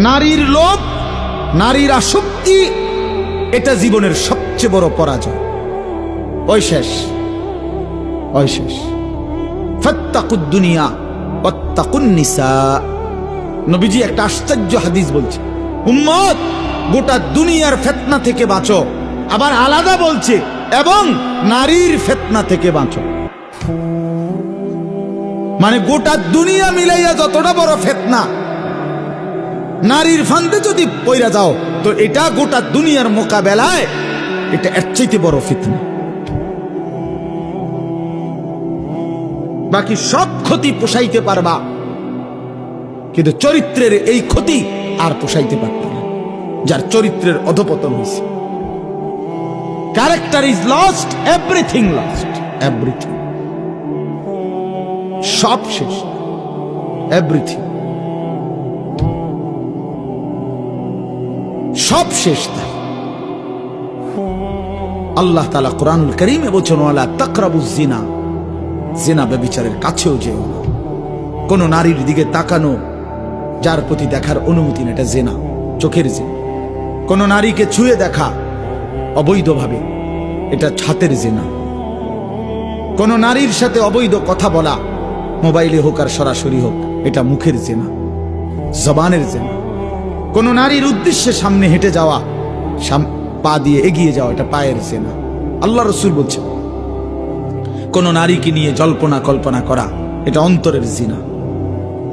নারীর লোভ, নারীর আসক্তি, এটা জীবনের সবচেয়ে বড় পরাজয়। ওই শেষ, ওই শেষ। ফাত্তাকুদ দুনিয়া ওয়াত্তাকুন নিসা। নবীজি একটা আশ্চর্য হাদিস বলছে, উম্মত গোটা দুনিয়ার ফিতনা থেকে বাঁচো। আবার আলাদা বলছে, এবং নারীর ফিতনা থেকে বাঁচো। মানে গোটা দুনিয়া মিলাইয়া যতটা বড় ফিতনা, নারীর ফান্দে যদি পইরা যাও তো এটা গোটা দুনিয়ার মোকাবেলায় এটা এর চাইতে বড় ফিতনা। বাকি সব ক্ষতি পোষাইতে পারবা, কিন্তু চরিত্রের এই ক্ষতি আর পোষাইতে পারবে না, যার চরিত্রের অধপতন হয়েছে। Character is lost, everything lost, everything সব শেষ, এভরিথিং সব শেষ। তাই আল্লাহ তাআলা কোরআনুল কারীমে বলেছেন, ওয়ালা তাকরাবুজ জিনা, জিনা ব্যভিচারের কাছেও যেও না। কোন নারীর দিকে তাকানো, যার প্রতি দেখার অনুমতি না, এটা জিনা, চোখের জিনা। কোন নারীকে ছুঁয়ে দেখা অবৈধভাবে, এটা হাতের জিনা। কোন নারীর সাথে অবৈধ কথা বলা, মোবাইলে হোক আর সরাসরি হোক, এটা মুখের জিনা, জবানের জিনা। কোন নারীর উদ্দেশ্যে সামনে হেঁটে যাওয়া, পা দিয়ে এগিয়ে যাওয়া, এটা পায়ের জিনা। আল্লাহ রাসূল বলছেন, কোন নারীকে নিয়ে জল্পনা কল্পনা করা, এটা অন্তরের জিনা।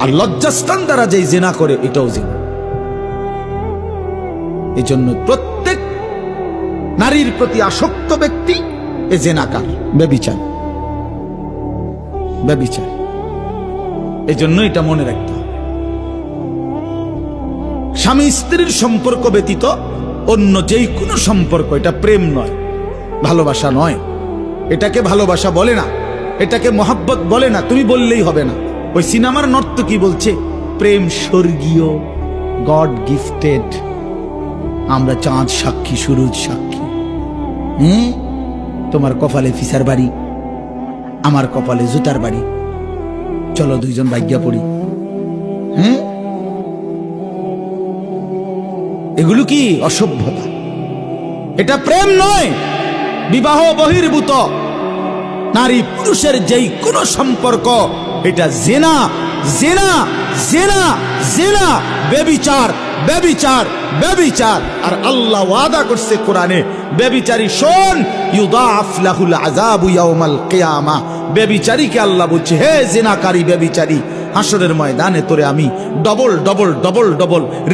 আর লজ্জাস্থান দ্বারা যে জিনা করে, এটাও জিনা। এই জন্য প্রত্যেক নারীর প্রতি আসক্ত ব্যক্তি এ জিনাকার, ব্যভিচার, ব্যভিচার। এই জন্য এটা মনে রাখতে হবে, স্বামী স্ত্রীর সম্পর্ক ব্যতীত অন্য যেই কোনো সম্পর্ক, এটা প্রেম নয়, ভালোবাসা নয়। এটাকে ভালোবাসা বলে না, এটাকে মহাব্বত বলে না, তুমি বললেই হবে না। ওই সিনেমার নর্তকী বলছে প্রেম স্বর্গীয়, গড গিফটেড, আমরা চাঁদ সাক্ষী, সুরজ সাক্ষী। তোমার কপালে ফিসার বাড়ি, আমার কপালে জুতার বাড়ি, চলো দুইজন ভাগ্যা পড়ি। এগুলো কি অসভ্যতা, এটা প্রেম নয়, বিবাহ বহির্ভূত। নারী পুরুষের যেই কোন সম্পর্ক, এটা জিনা, জিনা, জিনা, জিনা, ব্যভিচার, ব্যভিচার, ব্যভিচার। আর আল্লাহ ওয়াদা করছে কোরআনে, ব্যভিচারী শোন, ইউদাআফ লাহুল আযাবু ইয়াউমাল কিয়ামা। ব্যভিচারীকে আল্লাহ বলছে, হে জিনাকারী ব্যভিচারী, হাসরের ময়দানে তোরে আমি ডবল ডবল ডবল ডবল